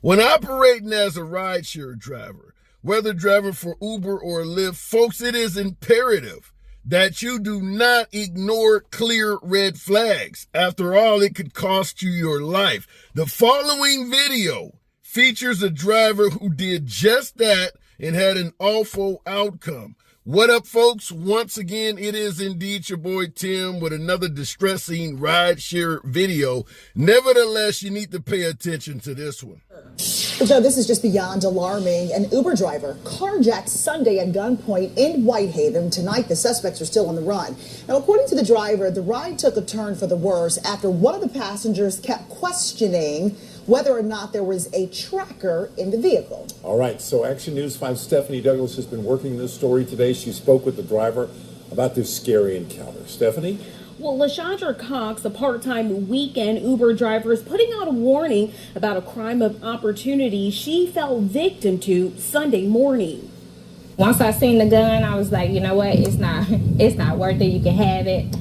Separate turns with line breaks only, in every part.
When operating as a rideshare driver, whether driving for Uber or Lyft, folks, it is imperative that you do not ignore clear red flags. After all, it could cost you your life. The following video features a driver who did just that and had an awful outcome. What up, folks? Once again, it is indeed your boy Tim with another distressing rideshare video. Nevertheless, you need to pay attention to this one.
So this is just beyond alarming. An Uber driver carjacked Sunday at gunpoint in Whitehaven. Tonight, the suspects are still on the run. Now, according to the driver, the ride took a turn for the worse after one of the passengers kept questioning whether or not there was a tracker in the vehicle.
All right, so Action News 5 Stephanie Douglas has been working this story today. She spoke with the driver about this scary encounter. Stephanie?
Well, LaShondra Cox, a part-time weekend Uber driver, is putting out a warning about a crime of opportunity she fell victim to Sunday morning.
Once I seen the gun, I was like, you know what? It's not worth it. You can have it.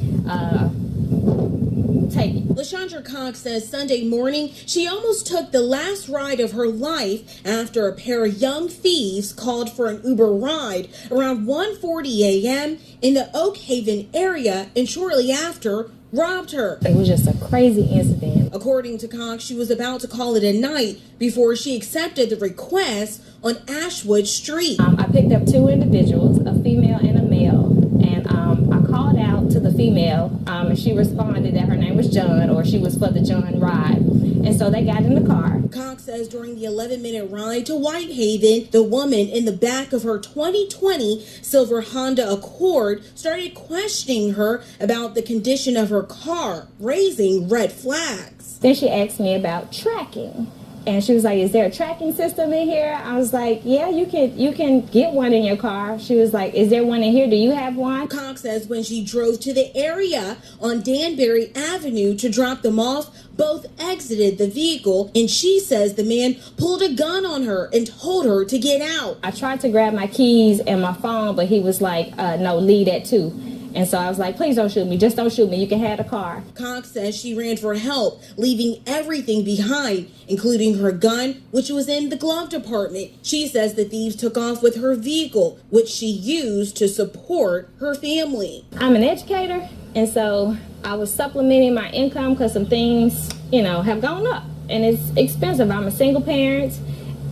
Take it.
LaShondra Cox says Sunday morning she almost took the last ride of her life after a pair of young thieves called for an Uber ride around 1:40 a.m. in the Oak Haven area and shortly after robbed her.
It was just a crazy incident.
According to Cox, she was about to call it a night before she accepted the request on Ashwood Street.
I picked up two individuals, a female and a male, and I called out to the female, and she responded that her name was John, or she was for the John ride. And so they got in the car.
Cox says during the 11-minute ride to Whitehaven, the woman in the back of her 2020 silver Honda Accord started questioning her about the condition of her car, raising red flags.
Then she asked me about tracking. And she was like, is there a tracking system in here? I was like, yeah, you can get one in your car. She was like, is there one in here? Do you have one?
Cox says when she drove to the area on Danbury Avenue to drop them off, both exited the vehicle, and she says the man pulled a gun on her and told her to get out.
I tried to grab my keys and my phone, but he was like, no, leave that too. And so I was like, please don't shoot me. Just don't shoot me. You can have the car.
Cox says she ran for help, leaving everything behind, including her gun, which was in the glove compartment. She says the thieves took off with her vehicle, which she used to support her family.
I'm an educator, and so I was supplementing my income because some things, have gone up. And it's expensive. I'm a single parent.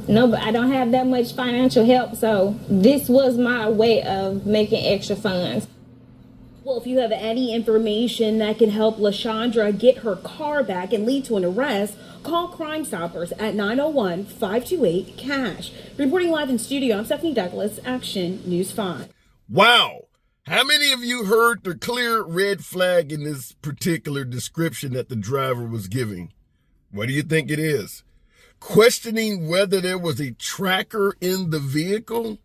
No, but I don't have that much financial help, so this was my way of making extra funds.
Well, if you have any information that can help LaShondra get her car back and lead to an arrest, call Crime Stoppers at 901-528-CASH. Reporting live in studio, I'm Stephanie Douglas, Action News 5.
Wow. How many of you heard the clear red flag in this particular description that the driver was giving? What do you think it is? Questioning whether there was a tracker in the vehicle?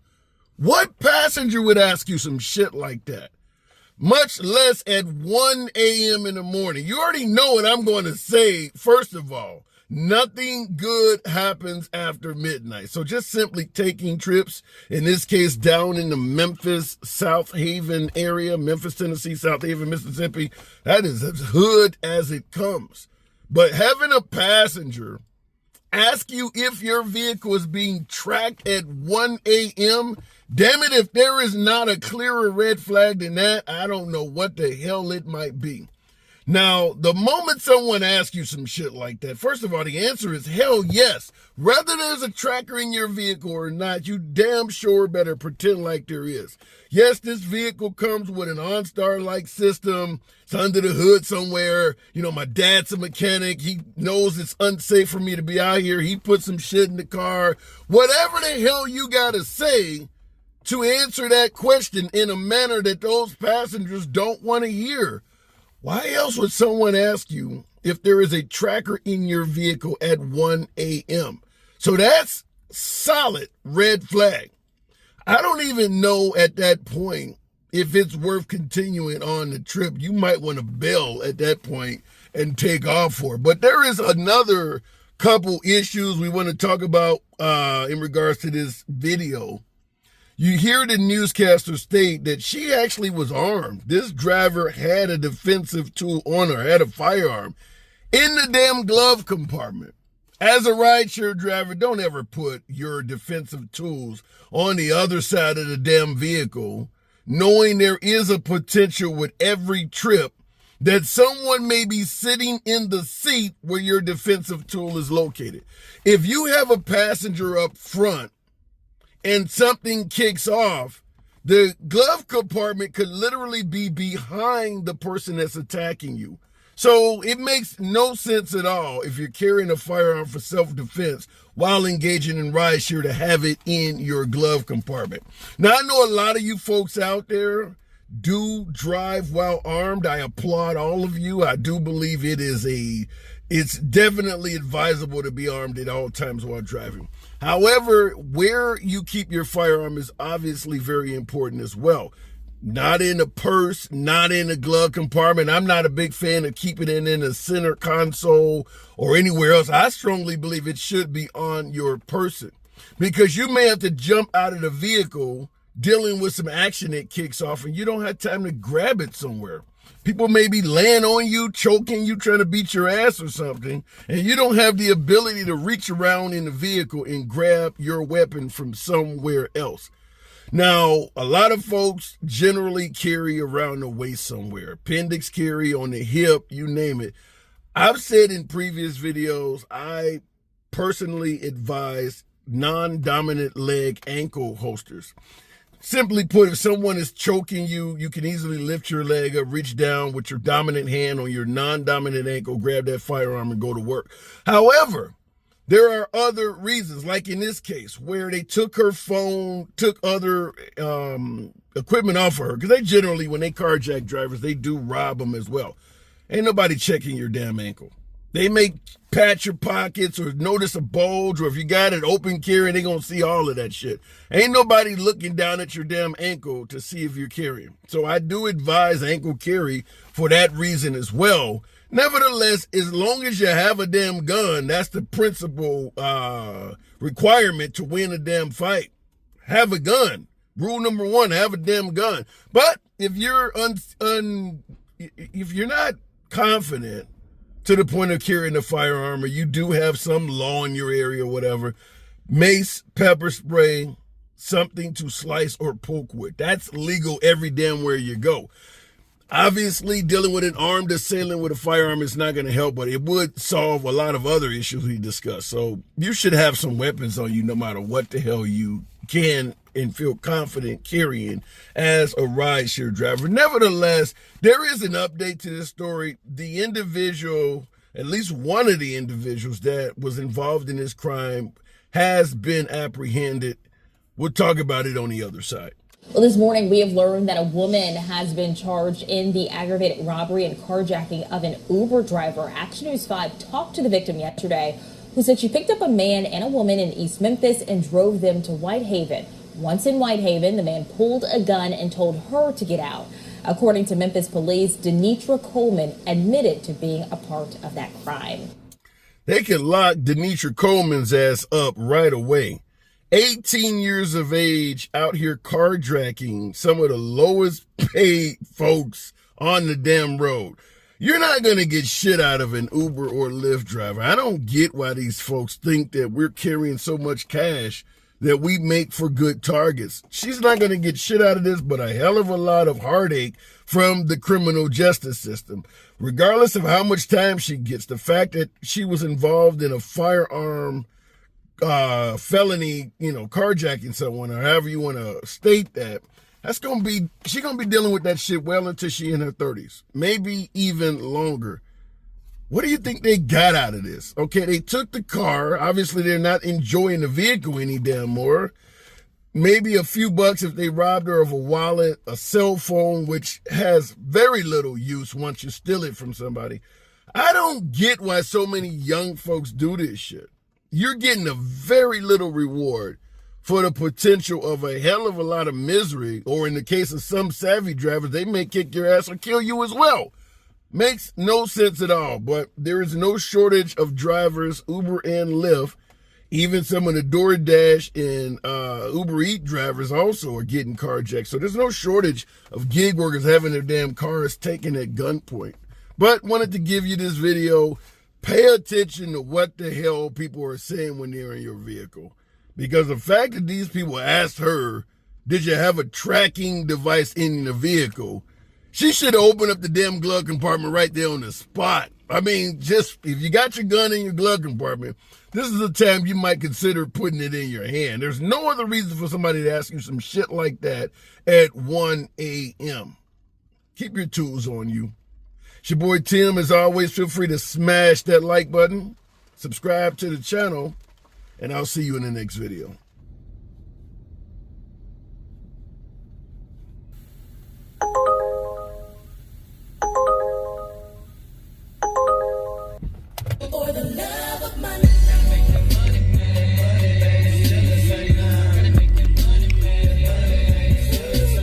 What passenger would ask you some shit like that? Much less at 1 a.m. in the morning. You already know what I'm going to say. First of all, nothing good happens after midnight. So just simply taking trips, in this case, down in the Memphis, South Haven area, Memphis, Tennessee, South Haven, Mississippi, that is as hood as it comes. But having a passenger ask you if your vehicle is being tracked at 1 a.m., damn it, if there is not a clearer red flag than that, I don't know what the hell it might be. Now, the moment someone asks you some shit like that, first of all, the answer is hell yes. Whether there's a tracker in your vehicle or not, you damn sure better pretend like there is. Yes, this vehicle comes with an OnStar-like system. It's under the hood somewhere. My dad's a mechanic. He knows it's unsafe for me to be out here. He put some shit in the car. Whatever the hell you gotta say to answer that question in a manner that those passengers don't want to hear. Why else would someone ask you if there is a tracker in your vehicle at 1 a.m.? So that's solid red flag. I don't even know at that point if it's worth continuing on the trip. You might want to bail at that point and take off for it. But there is another couple issues we want to talk about in regards to this video. You hear the newscaster state that she actually was armed. This driver had a defensive tool on her, had a firearm in the damn glove compartment. As a rideshare driver, don't ever put your defensive tools on the other side of the damn vehicle, knowing there is a potential with every trip that someone may be sitting in the seat where your defensive tool is located. If you have a passenger up front and something kicks off, the glove compartment could literally be behind the person that's attacking you. So it makes no sense at all if you're carrying a firearm for self-defense while engaging in rideshare to have it in your glove compartment. Now, I know a lot of you folks out there do drive while armed. I applaud all of you. I do believe it's definitely advisable to be armed at all times while driving. However, where you keep your firearm is obviously very important as well. Not in a purse, not in a glove compartment. I'm not a big fan of keeping it in a center console or anywhere else. I strongly believe it should be on your person, because you may have to jump out of the vehicle dealing with some action that kicks off and you don't have time to grab it somewhere. People may be laying on you, choking you, trying to beat your ass or something, and you don't have the ability to reach around in the vehicle and grab your weapon from somewhere else. Now, a lot of folks generally carry around the waist somewhere, appendix carry, on the hip, you name it. I've said in previous videos, I personally advise non-dominant leg ankle holsters. Simply put, if someone is choking you, you can easily lift your leg up, reach down with your dominant hand on your non-dominant ankle, grab that firearm and go to work. However, there are other reasons, like in this case, where they took her phone, took other equipment off of her, because they generally, when they carjack drivers, they do rob them as well. Ain't nobody checking your damn ankle. They may pat your pockets or notice a bulge, or if you got it open carry, they gonna see all of that shit. Ain't nobody looking down at your damn ankle to see if you're carrying. So I do advise ankle carry for that reason as well. Nevertheless, as long as you have a damn gun, that's the principal requirement to win a damn fight. Have a gun. Rule number one, have a damn gun. But if you're if you're not confident to the point of carrying a firearm, or you do have some law in your area or whatever, mace, pepper spray, something to slice or poke with. That's legal every damn where you go. Obviously, dealing with an armed assailant with a firearm is not going to help, but it would solve a lot of other issues we discussed. So you should have some weapons on you no matter what the hell you can and feel confident carrying as a rideshare driver. Nevertheless, there is an update to this story. The individual, at least one of the individuals that was involved in this crime, has been apprehended. We'll talk about it on the other side.
Well, this morning we have learned that a woman has been charged in the aggravated robbery and carjacking of an Uber driver. Action News 5 talked to the victim yesterday, who said she picked up a man and a woman in East Memphis and drove them to Whitehaven. Once in Whitehaven, the man pulled a gun and told her to get out. According to Memphis police, Denitra Coleman admitted to being a part of that crime.
They can lock Denitra Coleman's ass up right away. 18 years of age, out here carjacking some of the lowest paid folks on the damn road. You're not going to get shit out of an Uber or Lyft driver. I don't get why these folks think that we're carrying so much cash that we make for good targets. She's not going to get shit out of this, but a hell of a lot of heartache from the criminal justice system. Regardless of how much time she gets, the fact that she was involved in a firearm felony, carjacking someone, or however you want to state that, she's going to be dealing with that shit well until she in her 30s, maybe even longer. What do you think they got out of this? Okay, they took the car. Obviously, they're not enjoying the vehicle any damn more. Maybe a few bucks if they robbed her of a wallet, a cell phone, which has very little use once you steal it from somebody. I don't get why so many young folks do this shit. You're getting a very little reward for the potential of a hell of a lot of misery, or in the case of some savvy drivers, they may kick your ass or kill you as well. Makes no sense at all, but there is no shortage of drivers, Uber and Lyft. Even some of the DoorDash and Uber Eats drivers also are getting carjacked. So there's no shortage of gig workers having their damn cars taken at gunpoint. But wanted to give you this video. Pay attention to what the hell people are saying when they're in your vehicle. Because the fact that these people asked her, did you have a tracking device in the vehicle? She should have opened up the damn glove compartment right there on the spot. I mean, just if you got your gun in your glove compartment, this is the time you might consider putting it in your hand. There's no other reason for somebody to ask you some shit like that at 1 a.m. Keep your tools on you. It's your boy Tim. As always, feel free to smash that like button, subscribe to the channel, and I'll see you in the next video.